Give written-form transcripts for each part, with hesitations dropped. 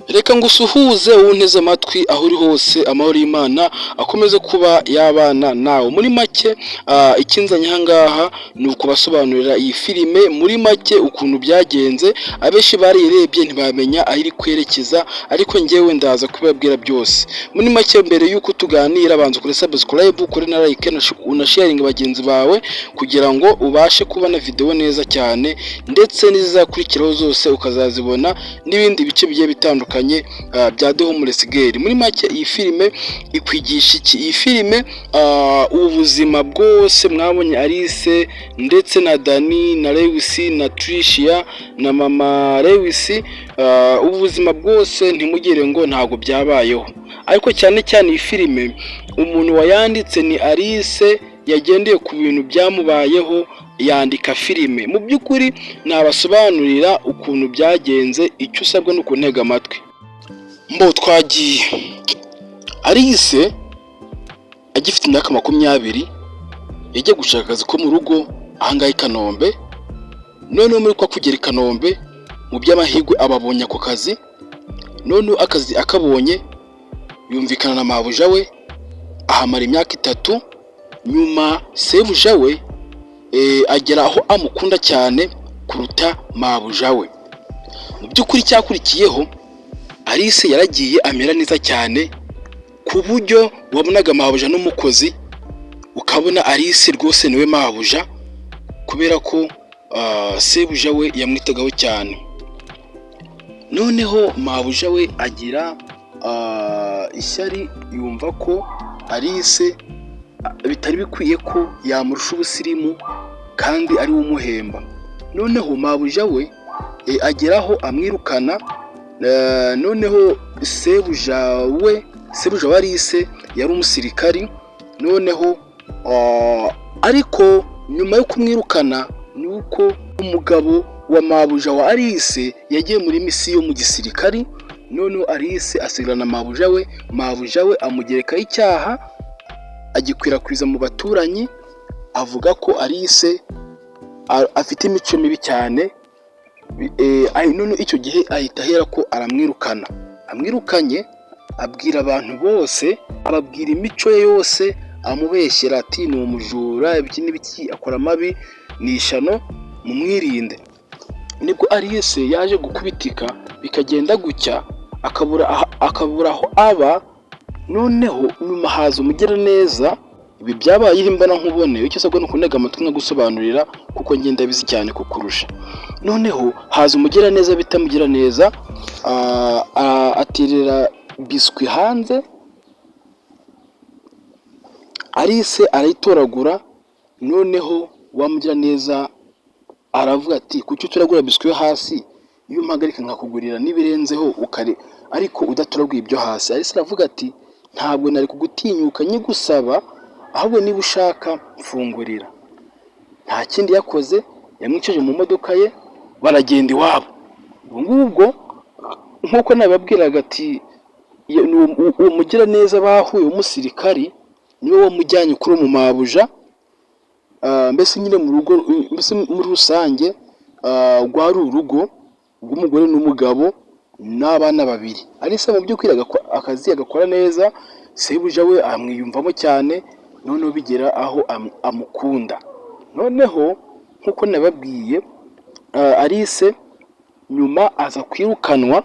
Reka ngusuhuze wunteze amatwi aho uri hose, amahoro y'Imana akomeze kuba yabana nawe. Muri make ikinzanye aha ngaha ni ukubasobanurira iyi filime muri make ukuntu byagenze. Abenshi barirebye ntibamenya aho iri kwerekeza, ariko njyewe ndaza kubabwira byose. Muri make mbere y'uko tuganira, banza kuri subscribe, kuri na like na sharing bagenzi bawe, kugira ngo ubashe kubona video neza cyane, ndetse n'izizakurikiraho zose ukazazibona n'ibindi bice bigiye bitandukanye bya The Homeless Girl. Muri make iyi filime ikwigisha iki? Iyi filime ubuzima bwose mwabonye Alice ndetse na Dani na Lewis na Tricia na mama Lewis, ubuzima bwose ntimugire ngo ntabwo byabayeho, ariko cyane cyane iyi filime umuntu wayanditse ni Alice, yagendeye ku bintu byamubayeho yandika filime. Mu by'ukuri nabasobanurira ukuntu byagenze, icyo usabwa ni ukuntega amatwi. Twagiye. Alice agifite imyaka 20 yagiye gushaka akazi ko mu rugo ahangaye i Kanombe. Noneho muri kwa kugera i Kanombe mu by'amahirwe ababonye ako kazi. Noneho akazi akabonye yumvikana na mabuja we, ahamara imyaka 3. Nyuma sebuja we agera aho amukunda cyane kuruta mabuja we. Mu by'ukuri cyakurikiyeho Alice yaragiye amera neza cyane, ku buryo wabonaga mabuja n'umukozi ukabona Alice rwose niwe mabuja, kubera ko sebuja we yamwitagaho cyane. Noneho mabuja we agira ishyari, yumva ko Alice bitari bikwiye ko yamurusha ubusirimu kandi ari umuhemba. Noneho mabuja we ageraho amwirukana. Noneho sebuja wa Alice yari umusirikari. Noneho ariko nyuma yo kumwirukana nuko umugabo wa mabuja wa Alice yagiye muri misiyo mu gisirikari. Noneho Alice asigana mabuja we amugerekaho icyaha, agikwirakwiza mu baturanyi, avuga ko Alice afite imico mibi cyane. None icyo gihe ahita ahera ko aramwirukana. Amwirukanye abwira abantu bose, ababwira imico ye yose, amubeshyera ati ni umujura, ibiki n'ibiki, akora amabi, ni ishano, mumwirinde. Nibwo Alice yaje gukubitika, bikagenda gucya, akabura aho aba. Noneho nyuma haza umugiraneza. Ibi byabaye imbana nkubone, icyo sabwa no kunega amatwi no gusobanurira, kuko ngenda bizi cyane kukurusha. Noneho haza umugiraneza bitamugira neza, atirira biswi hanze. Alice arayitoragura. Noneho wamugira neza aravuga ati kuki uturagura biswi hasi, iyo mpagarika nkakugurira nibirenzeho ukare, ariko udaturaguye ibyo hasi. Alice aravuga ati ntabwo nari kugutinyuka nyigusaba, ahubwo niba ushaka mfungurira. Nta kindi yakoze, yamwicaje mu modoka ye, baragenda iwabo. Ubwo nkuko nababwiraga ati uwo mugira neza bahuye umusirikari niwe wamujyanye kuri mu mabuja. Mbese nyine mu rugo, mbese muri rusange rwari urugo rw'umugore n'umugabo n'abana 2. Alice mu by'ukwiraga akazi agakora neza, sebuja we amwiyumvamo cyane. Noneho bigera aho amukunda. Noneho nkuko nababwiye, Alice nyuma aza kwirukanwa.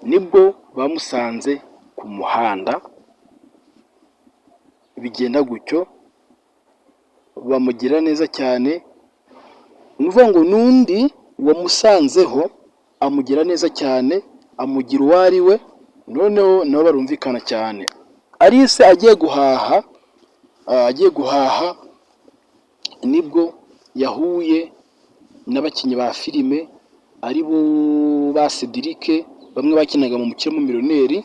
Nibwo bamusanze ku muhanda, bigenda gutyo, bamugira neza cyane. Nuvuga ngo nundi wamusanzeho amugira neza cyane, amugira uwari we. Noneho nabo barumvikana cyane. Alice agiye guhaha nibwo yahuye n'abakinnyi ba filime, ari bo ba Cedric, bamwe bakinaga mu Mukire Millionaire.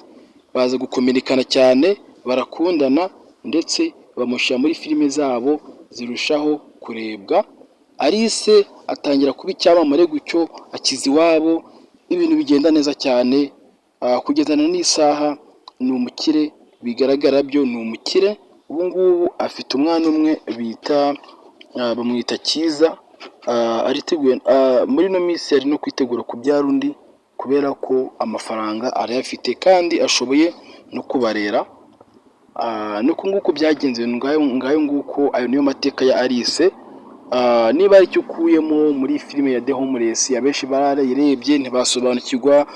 Baza gukomerekana cyane, barakundana, ndetse bamushyira muri filime zabo zirushaho kurebwa. Alice atangira kuba icyamamare gutyo, akiza iwabo, ibintu bigenda neza cyane. Kugezana n'isaha ni umukire, bigaragara byo ni umukire. Ubu ngubu afite umwana umwe bamwita Cyiza. Ariteguye muri no minsi ari no kwitegura kubyara undi, kubera ko amafaranga arayafite kandi ashoboye no kubarera. Nuko nguko byagenze, ngayo nguko, ayo niyo mateka ya Alice. Niba ari icyo ukuyemo muri filime ya The Homeless, abenshi barayirebye ntibasobanukirwa,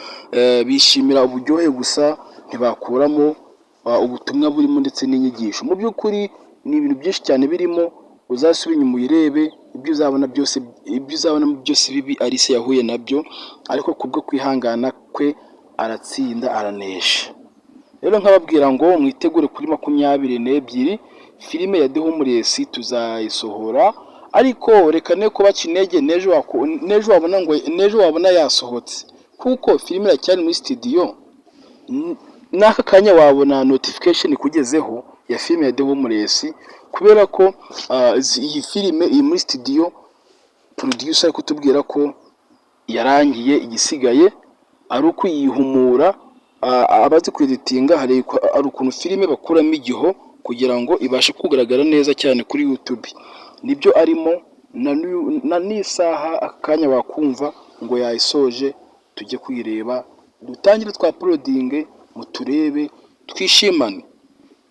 bishimira uburyohe gusa, ntibakuramo ubutumwa burimo ndetse n'inyigisho. Mu by'ukuri ni ibintu byinshi cyane birimo, uzasubira inyuma uyirebe, ibyo uzabona byose bibi Alice yahuye nabyo, ariko kubwo kwihangana kwe aratsinda, aranesha. Rero nkababwira ngo mwitegure kuri 22 filime ya The Homeless tuzayisohora, ariko reka ne kubaca intege nejo wabona yasohotse, kuko filime iracyari muri studio. N'aka kanya wabona notification kugezeho ya filime ya The Homeless, kubera ko iyi filime iri muri studio, producer ari kutubwira ko yarangiye, igisigaye ari ukuyihumura. Abazi kweditinga hari ukuntu filime bakuramo igiho kugira ngo ibashe kugaragara neza cyane kuri YouTube. Nibyo arimo, na n'isaha akanya wakumva ngo yayisoje, tujye kwireba, dutangire twa uploading, muturebe twishimane.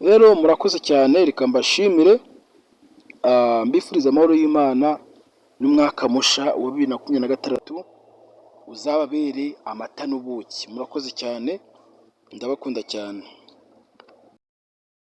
Rero murakoze cyane, reka mbashimire, mbifuriza amahoro y'Imana n'umwaka musha wa 2026 uzababere amata n'ubuki. Murakoze cyane, ndabakunda cyane.